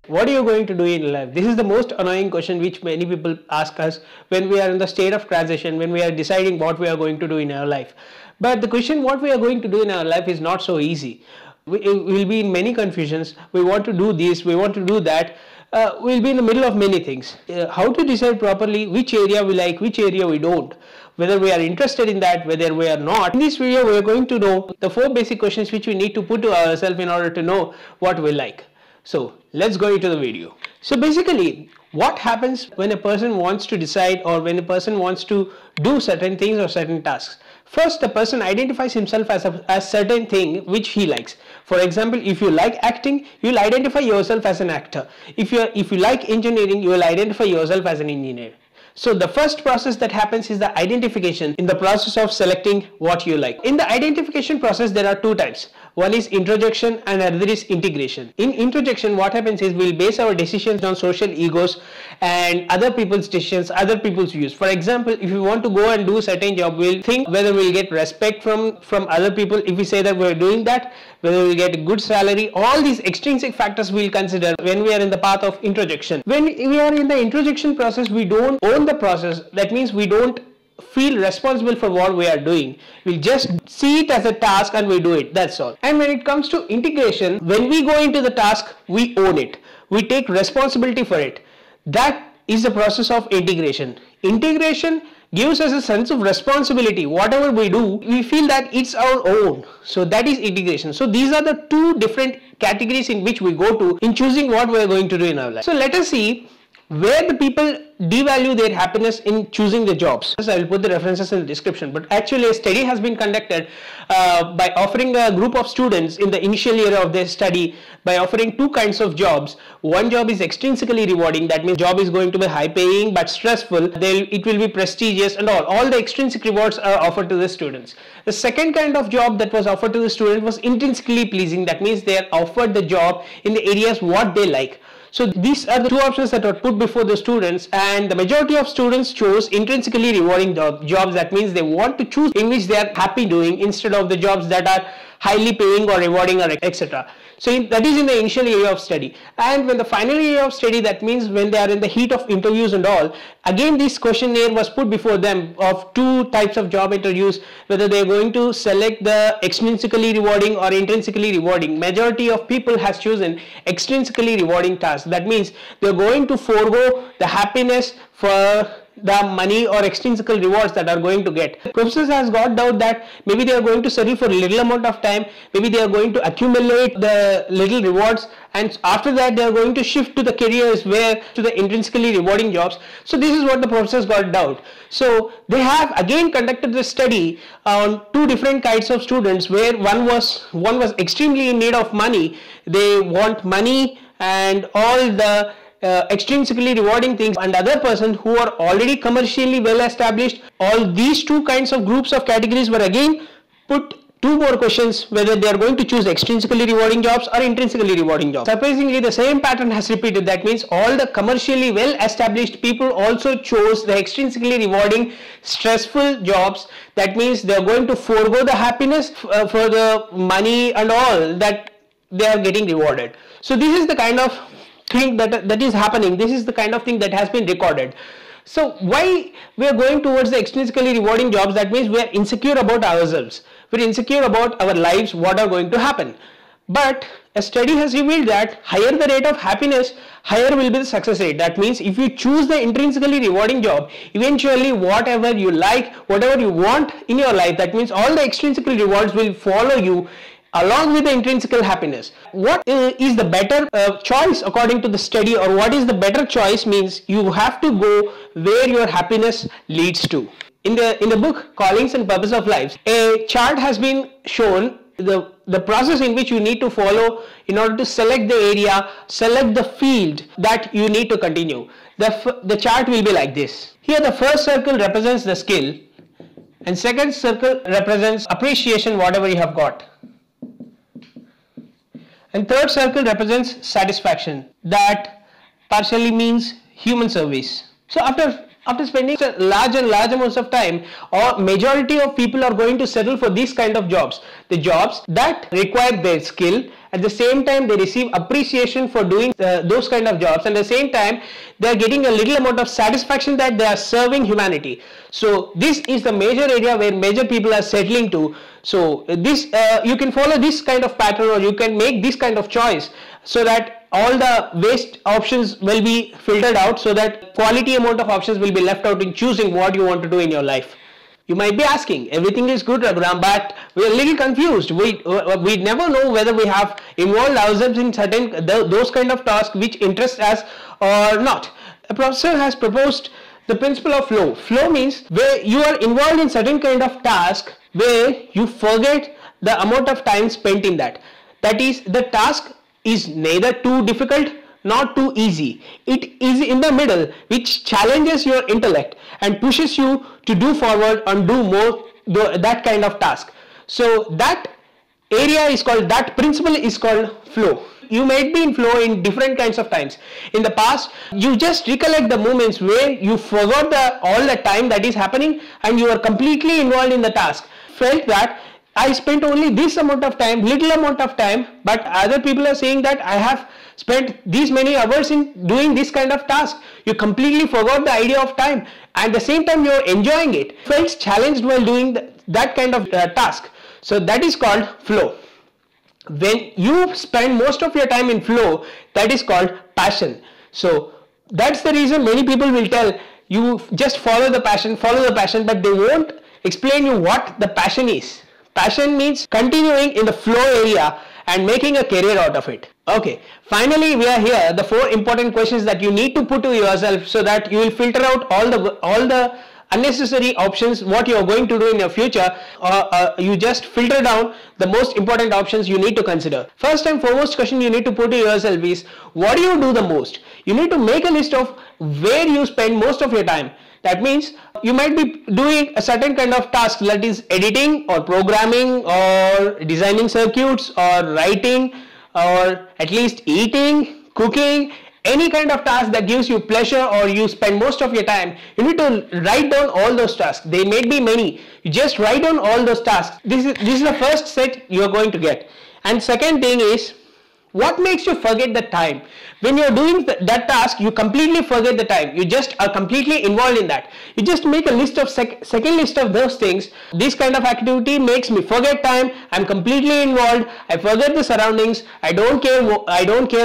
What are you going to do in life? This is the most annoying question which many people ask us when we are in the state of transition, when we are deciding what we are going to do in our life. But the question what we are going to do in our life is not so easy. We will be in many confusions. We want to do this, we want to do that. We'll be in the middle of many things. How to decide properly which area we like, which area we don't, whether we are interested in that, whether we are not. In this video, we are going to know the 4 basic questions which we need to put to ourselves in order to know what we like. So let's go into the video. So basically, what happens when a person wants to decide or when a person wants to do certain things or certain tasks? First, the person identifies himself as a certain thing which he likes. For example, if you like acting, you will identify yourself as an actor. If you like engineering, you will identify yourself as an engineer. So the first process that happens is the identification in the process of selecting what you like. In the identification process, there are 2 types. One is introjection and another is integration. In introjection, what happens is we'll base our decisions on social egos and other people's decisions, other people's views. For example, if you want to go and do a certain job, we'll think whether we'll get respect from other people if we say that we're doing that, whether we'll get a good salary. All these extrinsic factors we'll consider when we are in the path of introjection. When we are in the introjection process, we don't own the process. That means we don't feel responsible for what we are doing. We'll just see it as a task and we do it. That's all. And when it comes to integration, when we go into the task, we own it. We take responsibility for it. That is the process of integration. Integration gives us a sense of responsibility. Whatever we do, we feel that it's our own. So that is integration. So these are the 2 different categories in which we go to in choosing what we are going to do in our life. So let us see where the people devalue their happiness in choosing the jobs. I will put the references in the description, but actually a study has been conducted by offering a group of students in the initial year of their study by offering 2 kinds of jobs. One job is extrinsically rewarding, that means job is going to be high paying but stressful, it will be prestigious and all the extrinsic rewards are offered to the students. The second kind of job that was offered to the student was intrinsically pleasing, that means they are offered the job in the areas what they like. So these are the 2 options that were put before the students, and the majority of students chose intrinsically rewarding jobs. That means they want to choose in which they are happy doing instead of the jobs that are highly paying or rewarding or etc. So that is in the initial area of study. And when the final area of study, that means when they are in the heat of interviews and all, again this questionnaire was put before them of 2 types of job interviews, whether they are going to select the extrinsically rewarding or intrinsically rewarding. Majority of people has chosen extrinsically rewarding tasks. That means they are going to forego the happiness for the money or extrinsic rewards that are going to get. Professors has got doubt that maybe they are going to study for a little amount of time, maybe they are going to accumulate the little rewards, and after that they are going to shift to the careers where to the intrinsically rewarding jobs. So this is what the professors got doubt. So they have again conducted the study on 2 different kinds of students, where one was extremely in need of money. They want money and all the extrinsically rewarding things, and other person who are already commercially well established. All these 2 kinds of groups of categories were again put 2 more questions, whether they are going to choose extrinsically rewarding jobs or intrinsically rewarding jobs. Surprisingly, the same pattern has repeated. That means all the commercially well established people also chose the extrinsically rewarding stressful jobs. That means they are going to forego the happiness for the money and all that they are getting rewarded. So this is the kind of thing that is happening. This is the kind of thing that has been recorded. So why we are going towards the extrinsically rewarding jobs? That means we are insecure about ourselves. We are insecure about our lives, what are going to happen. But a study has revealed that higher the rate of happiness, higher will be the success rate. That means if you choose the intrinsically rewarding job, eventually whatever you like, whatever you want in your life, that means all the extrinsically rewards will follow you along with the intrinsic happiness. What is the better choice according to the study, or what is the better choice means you have to go where your happiness leads to. In the book Callings and Purpose of Life, a chart has been shown, the process in which you need to follow in order to select the area, select the field that you need to continue. The chart will be like this. Here the first circle represents the skill, and second circle represents appreciation, whatever you have got. And third circle represents satisfaction. That partially means human service. So after spending large amounts of time, or majority of people are going to settle for these kind of jobs. The jobs that require their skill At the same time, they receive appreciation for doing those kind of jobs, and at the same time they are getting a little amount of satisfaction that they are serving humanity. So this is the major area where major people are settling to. So this you can follow this kind of pattern, or you can make this kind of choice, so that all the waste options will be filtered out, so that quality amount of options will be left out in choosing what you want to do in your life. You might be asking, everything is good, Raghuram, but we are a little confused. We never know whether we have involved ourselves in certain those kind of tasks which interest us or not. A professor has proposed the principle of flow. Flow means where you are involved in certain kind of task where you forget the amount of time spent in that. That is, the task is neither too difficult not too easy. It is in the middle, which challenges your intellect and pushes you to do forward and do more that kind of task. So that area is called, that principle is called flow. You might be in flow in different kinds of times. In the past, you just recollect the moments where you forgot all the time that is happening and you are completely involved in the task. Felt that I spent only this amount of time, little amount of time, but other people are saying that I have spent these many hours in doing this kind of task. You completely forgot the idea of time, and at the same time you are enjoying it. Felt challenged while doing that kind of task. So that is called flow. When you spend most of your time in flow, that is called passion. So that's the reason many people will tell you just follow the passion, but they won't explain you what the passion is. Passion means continuing in the flow area and making a career out of it. Okay, finally we are here, the 4 important questions that you need to put to yourself, so that you will filter out all the unnecessary options what you are going to do in your future, or you just filter down the most important options you need to consider. First and foremost question you need to put to yourself is, what do you do the most? You need to make a list of where you spend most of your time. That means you might be doing a certain kind of task, that is editing or programming or designing circuits or writing or at least eating, cooking, any kind of task that gives you pleasure or you spend most of your time. You need to write down all those tasks. They may be many. You just write down all those tasks. This is the first set you are going to get. And second thing is, what makes you forget the time? When you are doing that task, you completely forget the time. You just are completely involved in that. You just make a list of second list of those things. This kind of activity makes me forget time. I'm completely involved. I forget the surroundings. I don't care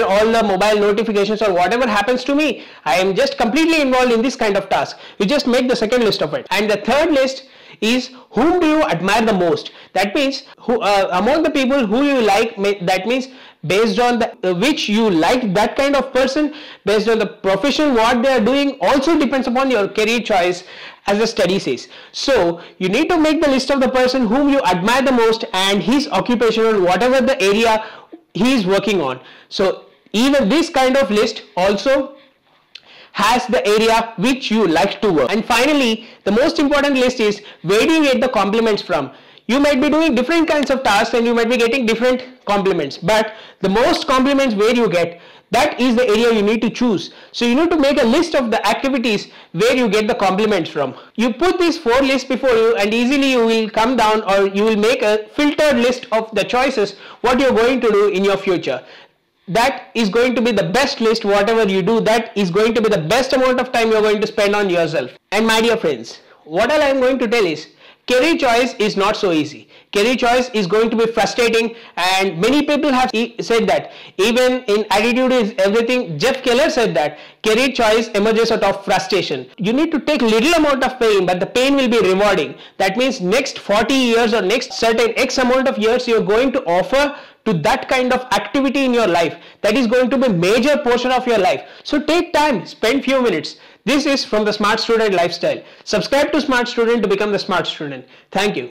all the mobile notifications or whatever happens to me. I am just completely involved in this kind of task. You just make the second list of it. And the third list is, whom do you admire the most? That means among the people who you like, that means based on which you like that kind of person, based on the profession what they are doing, also depends upon your career choice, as the study says. So you need to make the list of the person whom you admire the most and his occupation or whatever the area he is working on. So even this kind of list also has the area which you like to work. And finally, the most important list is, where do you get the compliments from? You might be doing different kinds of tasks and you might be getting different compliments, but the most compliments where you get, that is the area you need to choose. So you need to make a list of the activities where you get the compliments from. You put these 4 lists before you and easily you will come down, or you will make a filtered list of the choices what you are going to do in your future. That is going to be the best list. Whatever you do, that is going to be the best amount of time you are going to spend on yourself. And my dear friends, what all I am going to tell is, career choice is not so easy. Career choice is going to be frustrating, and many people have said that. Even in Attitude is Everything, Jeff Keller said that career choice emerges out of frustration. You need to take little amount of pain, but the pain will be rewarding. That means next 40 years or next certain X amount of years you are going to offer to that kind of activity in your life. That is going to be a major portion of your life. So take time, spend few minutes. This is from the Smart Student Lifestyle. Subscribe to Smart Student to become the Smart Student. Thank you.